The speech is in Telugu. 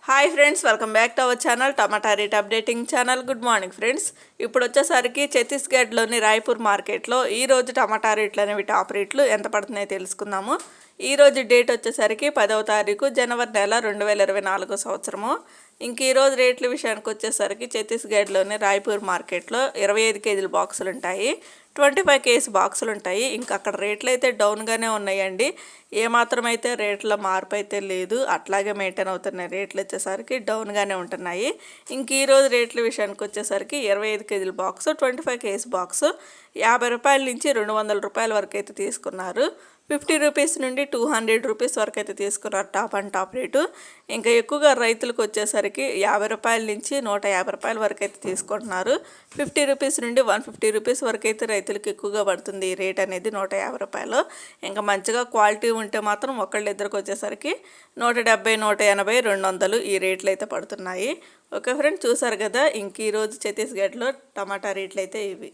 Hi friends, welcome back to our channel tomato rate updating channel. Good morning friends. ఇప్పుడు వచ్చేసరికి ఛత్తీస్గఢ్లోని రాయ్పూర్ మార్కెట్లో ఈరోజు టమాటా రేట్లు అనేవి టాప్ రేట్లు ఎంత పడుతున్నాయో తెలుసుకుందాము. ఈరోజు డేట్ వచ్చేసరికి 10వ తారీఖు జనవరి నెల 2024 సంవత్సరము. ఇంక ఈరోజు రేట్ల విషయానికి వచ్చేసరికి ఛత్తీస్గఢ్లోని రాయ్పూర్ మార్కెట్లో 25 కేజీల బాక్సులు ఉంటాయి, 25 కేజీ బాక్సులు ఉంటాయి. ఇంకా అక్కడ రేట్లు అయితే డౌన్గానే ఉన్నాయండి. ఏమాత్రం అయితే రేట్ల మార్పు అయితే లేదు, అట్లాగే మెయింటైన్ అవుతున్నాయి. రేట్లు వచ్చేసరికి డౌన్గానే ఉంటున్నాయి. ఇంక ఈరోజు రేట్ల విషయానికి వచ్చేసరికి 25 కేజీల బాక్సు, 25 కేజీ బాక్సు 50 రూపాయల నుంచి 200 రూపాయల వరకు అయితే తీసుకున్నారు. 50 రూపీస్ నుండి 200 రూపీస్ వరకు అయితే తీసుకున్నారు టాప్ అండ్ టాప్ రేటు. ఇంకా ఎక్కువగా రైతులకు వచ్చేసరికి 50 రూపాయల నుంచి 150 రూపాయల వరకు అయితే తీసుకుంటున్నారు. 50 రూపీస్ నుండి 150 రూపీస్ వరకు అయితే రైతులకు ఎక్కువగా పడుతుంది ఈ రేట్ అనేది, 150 రూపాయలు. ఇంకా మంచిగా క్వాలిటీ ఉంటే మాత్రం ఒకళ్ళిద్దరికి వచ్చేసరికి 170, 180, 200 ఈ రేట్లు అయితే పడుతున్నాయి. ఓకే ఫ్రెండ్స్, చూసారు కదా. ఇంక ఈరోజు ఛత్తీస్గఢ్లో టమాటా రేట్లు అయితే ఇవి.